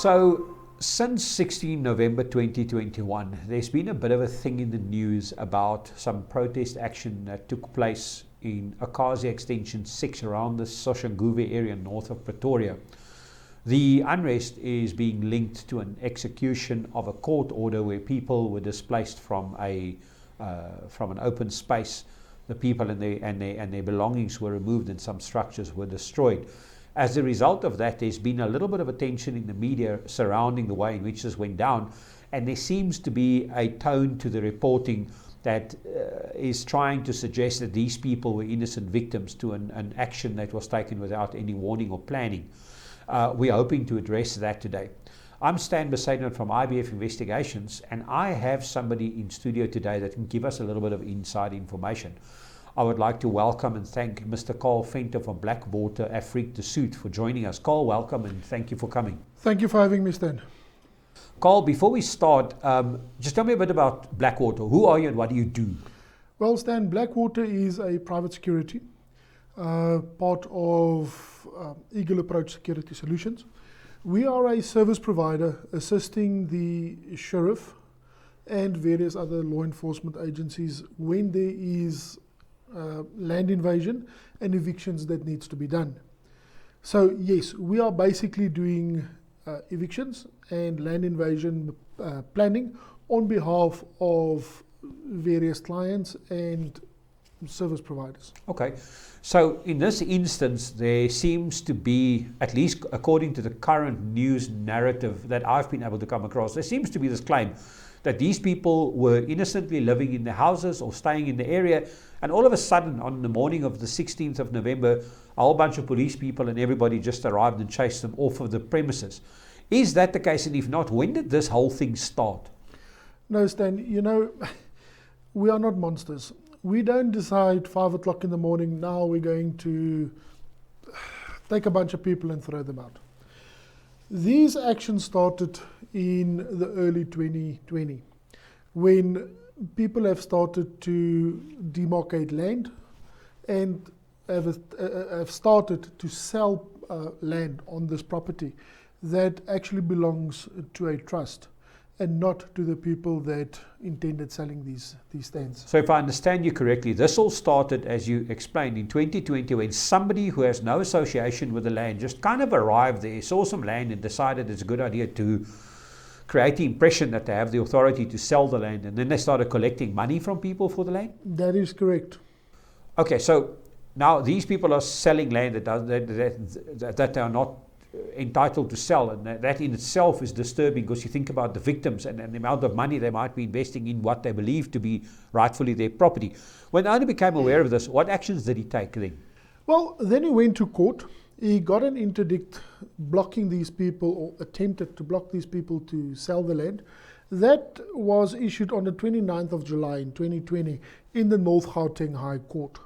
So, since 16 November 2021, there's been a bit of a thing in the news about some protest action that took place in Akazi Extension 6 around the Soshanguve area north of Pretoria. The unrest is being linked to an execution of a court order where people were displaced from an open space. The people and their belongings were removed and some structures were destroyed. As a result of that, there's been a little bit of attention in the media surrounding the way in which this went down, and there seems to be a tone to the reporting that is trying to suggest that these people were innocent victims to an action that was taken without any warning or planning. We're hoping to address that today. I'm Stan Besaidnout from IBF Investigations, and I have somebody in studio today that can give us a little bit of inside information. I would like to welcome and thank Mr. Karl Venter from Blackwater Afrique Du Sud for joining us. Karl, welcome and thank you for coming. Thank you for having me, Stan. Karl, before we start, just tell me a bit about Blackwater. Who are you and what do you do? Well, Stan, Blackwater is a private security, part of Eagle Approach Security Solutions. We are a service provider assisting the sheriff and various other law enforcement agencies when there is land invasion and evictions that needs to be done. So yes, we are basically doing evictions and land invasion planning on behalf of various clients and service providers. Okay, so in this instance, there seems to be, at least according to the current news narrative that I've been able to come across, there seems to be this claim that these people were innocently living in their houses or staying in the area, and all of a sudden on the morning of the 16th of November, a whole bunch of police people and everybody just arrived and chased them off of the premises. Is that the case? And if not, when did this whole thing start? No, Stan, you know, we are not monsters. We don't decide 5 o'clock in the morning, now we're going to take a bunch of people and throw them out. These actions started in the early 2020 when people have started to demarcate land and have started to sell land on this property that actually belongs to a trust and not to the people that intended selling these stands. So if I understand you correctly, this all started, as you explained, in 2020 when somebody who has no association with the land just kind of arrived there, saw some land and decided it's a good idea to create the impression that they have the authority to sell the land, and then they started collecting money from people for the land? That is correct. Okay, so now these people are selling land that they are not entitled to sell, and that in itself is disturbing because you think about the victims and the amount of money they might be investing in what they believe to be rightfully their property. When the owner became aware of this, what actions did he take then? Well, then he went to court. He got an interdict blocking these people, or attempted to block these people to sell the land. That was issued on the 29th of July in 2020 in the North Gauteng High Court.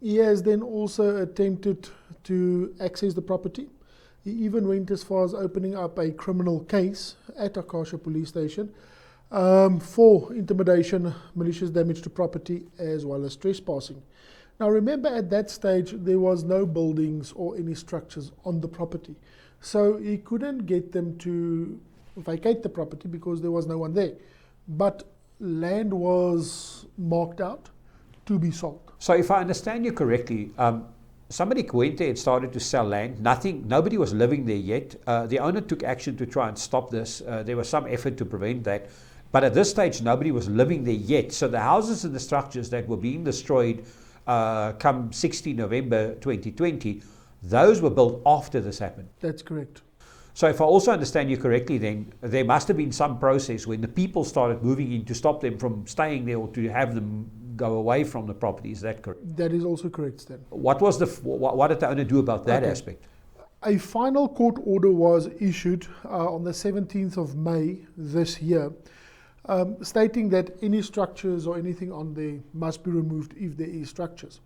He has then also attempted to access the property. He even went as far as opening up a criminal case at Akasha Police Station for intimidation, malicious damage to property, as well as trespassing. Now remember, at that stage there was no buildings or any structures on the property, so he couldn't get them to vacate the property because there was no one there, but land was marked out to be sold. So if I understand you correctly, somebody went there and started to sell land. Nobody was living there yet. The owner took action to try and stop this. There was some effort to prevent that, but at this stage nobody was living there yet. So the houses and the structures that were being destroyed come 16 November 2020, those were built after this happened. That's correct. So if I also understand you correctly, then there must have been some process when the people started moving in to stop them from staying there or to have them go away from the property. Is that correct? That is also correct, Stan. What did the owner do about that aspect? A final court order was issued on the 17th of May this year, stating that any structures or anything on there must be removed if there is structures.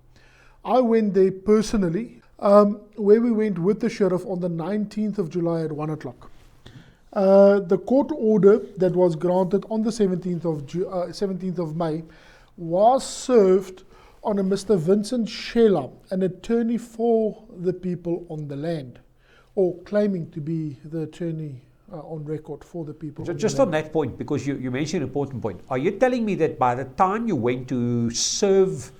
I went there personally, where we went with the sheriff on the 19th of July at 1 o'clock. The court order that was granted on the 17th of May was served on a Mr. Vincent Sheila, an attorney for the people on the land. or claiming to be the attorney on record for the people. Just on that point, because you mentioned an important point, are you telling me that by the time you went to serve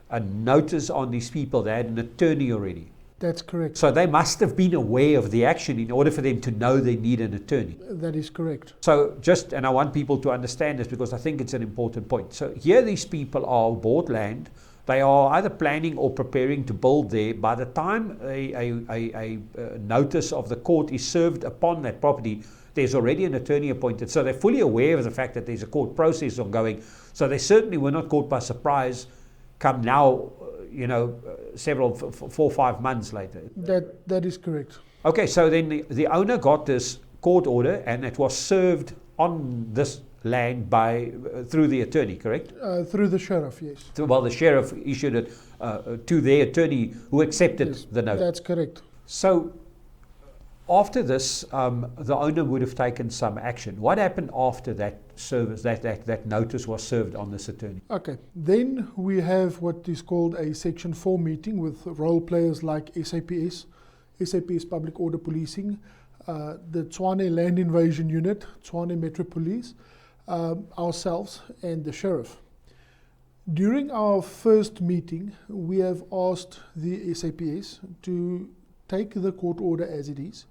a notice on these people, they had an attorney already? That's correct. So they must have been aware of the action in order for them to know they need an attorney. That is correct. So and I want people to understand this because I think it's an important point. So here these people are bought land. They are either planning or preparing to build there. By the time a notice of the court is served upon that property, there's already an attorney appointed. So they're fully aware of the fact that there's a court process ongoing. So they certainly were not caught by surprise come now, 4 or 5 months later. That is correct. Okay, so then the owner got this court order and it was served on this land through the attorney, correct? Through the sheriff, yes. Well, the sheriff issued it to their attorney who accepted the note. That's correct. So after this, the owner would have taken some action. What happened after that service, that notice was served on this attorney? Okay, then we have what is called a Section 4 meeting with role players like SAPS Public Order Policing, the Tshwane Land Invasion Unit, Tshwane Metro Police, ourselves and the sheriff. During our first meeting, we have asked the SAPS to take the court order as it is,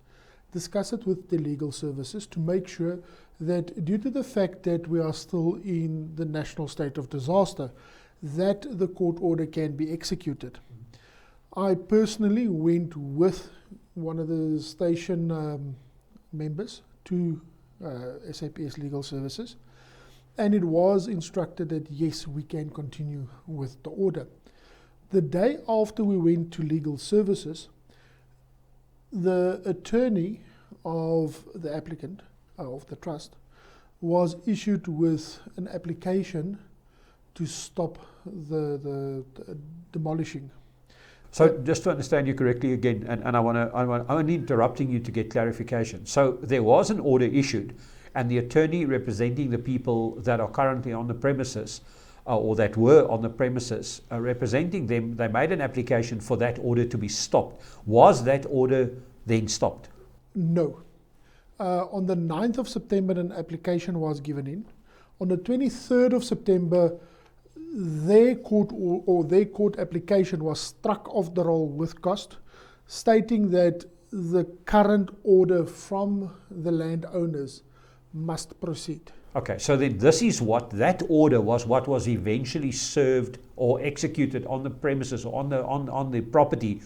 discuss it with the legal services to make sure that due to the fact that we are still in the national state of disaster, that the court order can be executed. I personally went with one of the station members to SAPS Legal Services, and it was instructed that yes, we can continue with the order. The day after we went to Legal Services, the attorney of the applicant, of the trust, was issued with an application to stop the demolishing. So just to understand you correctly again, and I'm only interrupting you to get clarification. So there was an order issued, and the attorney representing the people that are currently on the premises, or that were on the premises, representing them, they made an application for that order to be stopped. Was that order then stopped? No. On the 9th of September, an application was given in. On the 23rd of September, their court application was struck off the roll with cost, stating that the current order from the landowners must proceed. Okay, so then this is what that order was, what was eventually served or executed on the premises or on the property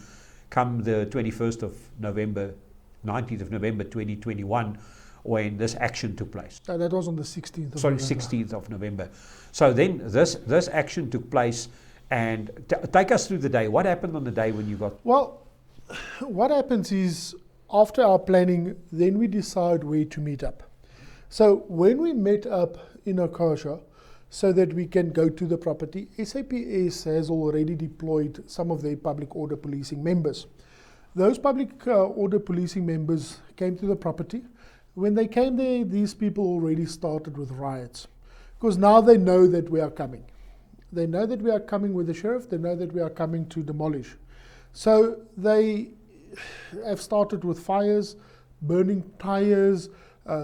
come the 21st of November, 19th of November 2021, when this action took place. That was on the 16th of November. 16th of November. So then this action took place, and take us through the day. What happened on the day when you got... Well, what happens is, after our planning, then we decide where to meet up. So when we met up in Okasha, so that we can go to the property, SAPS has already deployed some of their public order policing members. Those public order policing members came to the property. When they came there, these people already started with riots, because now they know that we are coming. They know that we are coming with the sheriff. They know that we are coming to demolish. So they have started with fires, burning tires,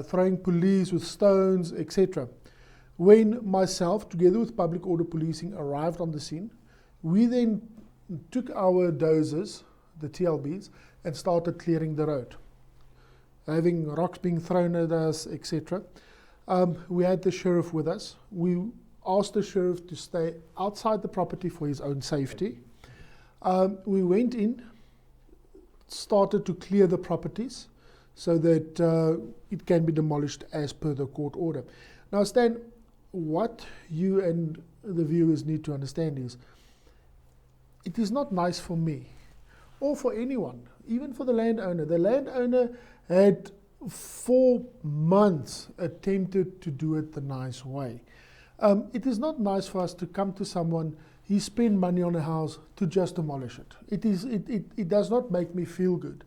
throwing police with stones, etc. When myself, together with public order policing, arrived on the scene, we then took our dozers, the TLBs, and started clearing the road, having rocks being thrown at us, etc. We had the sheriff with us. We asked the sheriff to stay outside the property for his own safety. We went in, started to clear the properties so that it can be demolished as per the court order. Now, Stan, what you and the viewers need to understand is, it is not nice for me or for anyone, even for the landowner. The landowner had 4 months attempted to do it the nice way. It is not nice for us to come to someone, he spent money on a house to just demolish it. It does not make me feel good.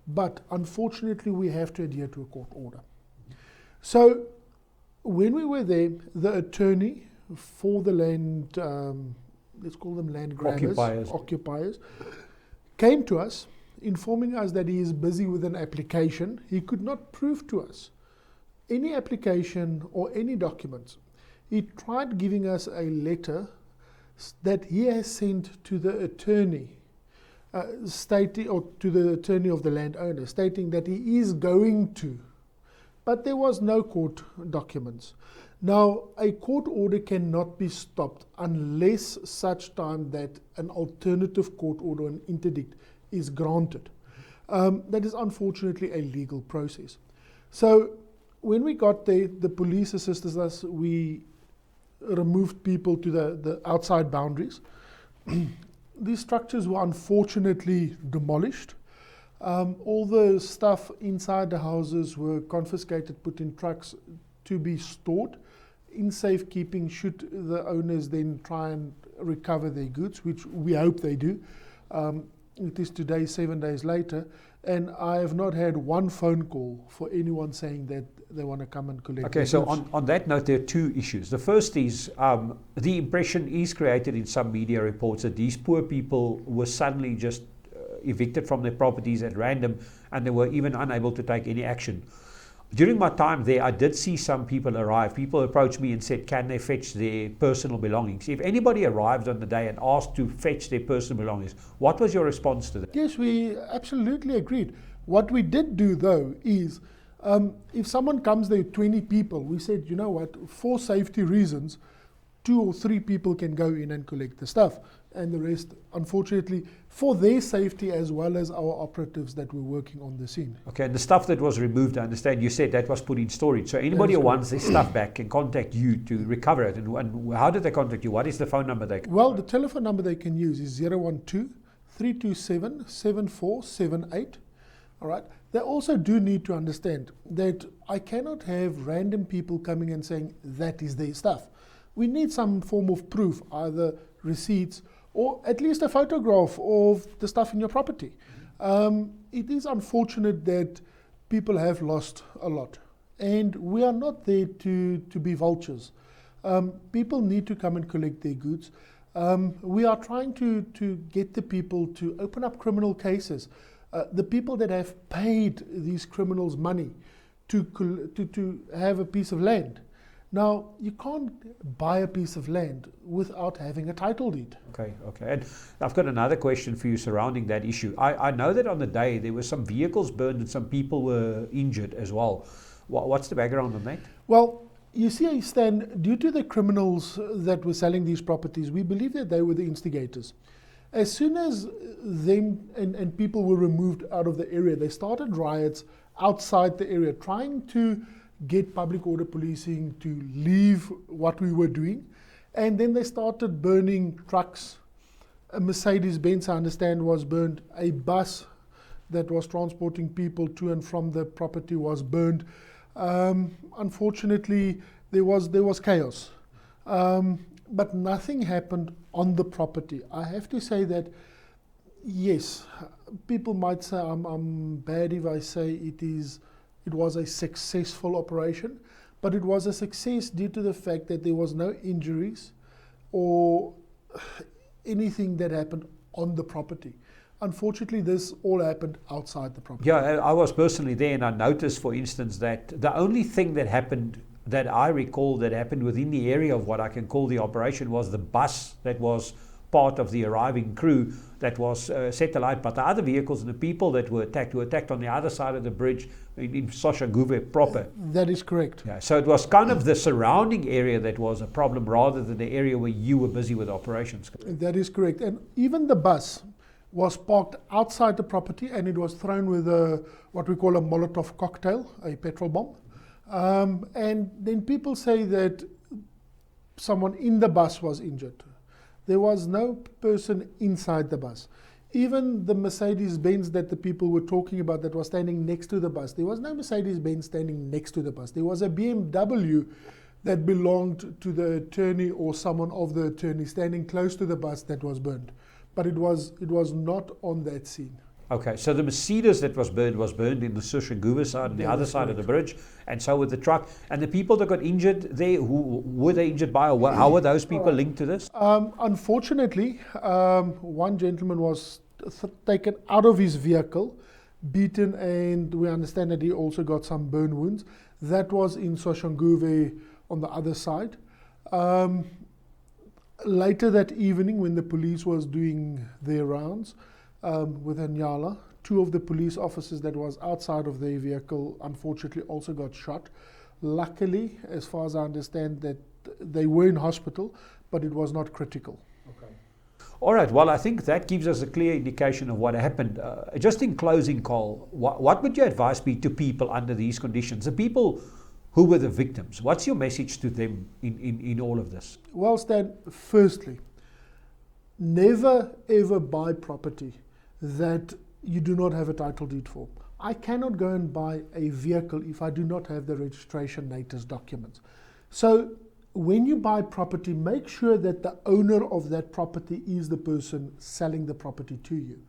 But unfortunately, we have to adhere to a court order. So when we were there, the attorney for the land, let's call them land grabbers, occupiers, came to us. informing us that he is busy with an application. He could not prove to us any application or any documents. He tried giving us a letter that he has sent to the attorney, stating, or to the attorney of the landowner, stating that he is going to, but there was no court documents. Now, a court order cannot be stopped unless such time that an alternative court order, an interdict, is granted. That is unfortunately a legal process. So when we got there, the police assisted us. We removed people to the outside boundaries. These structures were unfortunately demolished. All the stuff inside the houses were confiscated, put in trucks to be stored in safekeeping should the owners then try and recover their goods, which we hope they do. It is today, 7 days later, and I have not had one phone call for anyone saying that they want to come and collect. Okay, so on that note, there are two issues. The first is the impression is created in some media reports that these poor people were suddenly just evicted from their properties at random, and they were even unable to take any action. During my time there, I did see some people arrive. People approached me and said, can they fetch their personal belongings? If anybody arrived on the day and asked to fetch their personal belongings, what was your response to that? Yes, we absolutely agreed. What we did do, though, is if someone comes there, 20 people, we said, you know what, for safety reasons, 2 or 3 people can go in and collect the stuff. And the rest, unfortunately, for their safety as well as our operatives that were working on the scene. Okay, and the stuff that was removed, I understand you said that was put in storage. So anybody who wants their stuff back can contact you to recover it. And how did they contact you? What is the phone number they can? Well, the telephone number they can use is 012-327-7478. All right. They also do need to understand that I cannot have random people coming and saying that is their stuff. We need some form of proof, either receipts or at least a photograph of the stuff in your property. It is unfortunate that people have lost a lot, and we are not there to be vultures. People need to come and collect their goods. We are trying to get the people to open up criminal cases. The people that have paid these criminals money to have a piece of land. Now, you can't buy a piece of land without having a title deed. Okay. And I've got another question for you surrounding that issue. I know that on the day there were some vehicles burned and some people were injured as well. What's the background on that? Well, you see, Stan, due to the criminals that were selling these properties, we believe that they were the instigators. As soon as them and people were removed out of the area, they started riots outside the area, trying to get public order policing to leave what we were doing. And then they started burning trucks. A Mercedes-Benz, I understand, was burned. A bus that was transporting people to and from the property was burned. Unfortunately, there was chaos. But nothing happened on the property. I have to say that, yes, people might say I'm bad if I say it was a successful operation, but it was a success due to the fact that there was no injuries or anything that happened on the property. Unfortunately, this all happened outside the property. Yeah, I was personally there, and I noticed, for instance, that the only thing that happened that I recall that happened within the area of what I can call the operation was the bus that was part of the arriving crew that was set alight. But the other vehicles and the people that were attacked on the other side of the bridge in Soshanguve proper. That is correct. Yeah, so it was kind of the surrounding area that was a problem rather than the area where you were busy with operations. That is correct. And even the bus was parked outside the property, and it was thrown with what we call a Molotov cocktail, a petrol bomb. And then people say that someone in the bus was injured. There was no person inside the bus. Even the Mercedes-Benz that the people were talking about that was standing next to the bus, there was no Mercedes-Benz standing next to the bus. There was a BMW that belonged to the attorney or someone of the attorney standing close to the bus that was burned. But it was not on that scene. Okay, so the Mercedes that was burned in the Soshanguve side and the other side of the bridge, and so with the truck. And the people that got injured there, who were they injured by, or how were those people linked to this? Unfortunately, one gentleman was taken out of his vehicle, beaten, and we understand that he also got some burn wounds. That was in Soshanguve on the other side. Later that evening, when the police was doing their rounds with Nyala, two of the police officers that was outside of their vehicle unfortunately also got shot. Luckily, as far as I understand, that they were in hospital, but it was not critical. Okay. All right, well, I think that gives us a clear indication of what happened. Just in closing, Karl, what would your advice be to people under these conditions, the people who were the victims? What's your message to them in all of this? Well, Stan, firstly, never ever buy property that you do not have a title deed for. I cannot go and buy a vehicle if I do not have the registration notice documents. So when you buy property, make sure that the owner of that property is the person selling the property to you.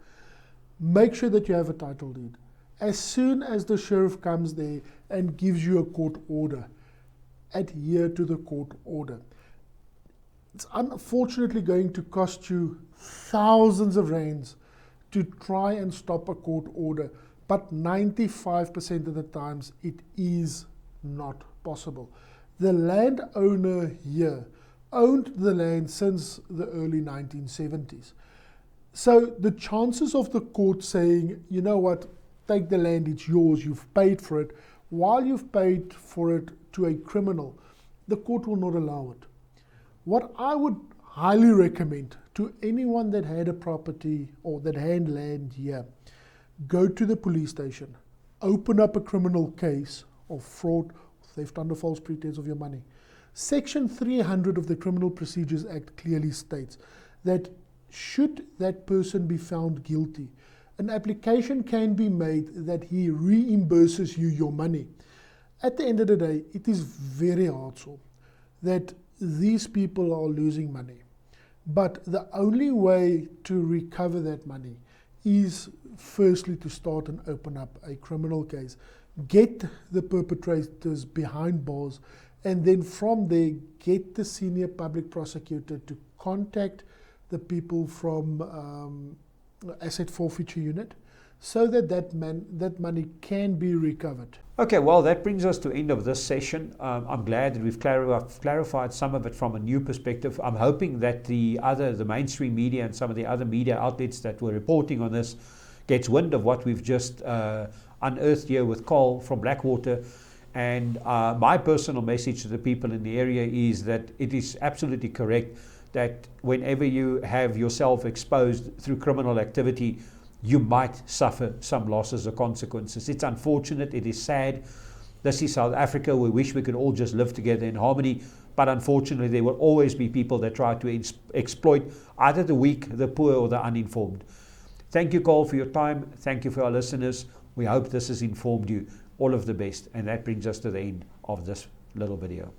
Make sure that you have a title deed. As soon as the sheriff comes there and gives you a court order, adhere to the court order. It's unfortunately going to cost you thousands of rands to try and stop a court order, but 95% of the times it is not possible. The landowner here owned the land since the early 1970s. So the chances of the court saying, you know what, take the land, it's yours, you've paid for it, while you've paid for it to a criminal, the court will not allow it. What I would highly recommend to anyone that had a property or that had land here, go to the police station, open up a criminal case of fraud, theft under false pretense of your money. Section 300 of the Criminal Procedures Act clearly states that should that person be found guilty, an application can be made that he reimburses you your money. At the end of the day, it is very hard so that these people are losing money. But the only way to recover that money is firstly to start and open up a criminal case, get the perpetrators behind bars, and then from there get the senior public prosecutor to contact the people from asset forfeiture unit so that that money can be recovered. Okay, well, that brings us to the end of this session. I'm glad that we've clarified some of it from a new perspective. I'm hoping that the mainstream media and some of the other media outlets that were reporting on this gets wind of what we've just unearthed here with Karl from Blackwater. And my personal message to the people in the area is that it is absolutely correct that whenever you have yourself exposed through criminal activity, you might suffer some losses or consequences. It's unfortunate, it is sad. This is South Africa. We wish we could all just live together in harmony, but unfortunately there will always be people that try to exploit either the weak, the poor, or the uninformed. Thank you, Karl, for your time. Thank you for our listeners. We hope this has informed you. All of the best. And that brings us to the end of this little video.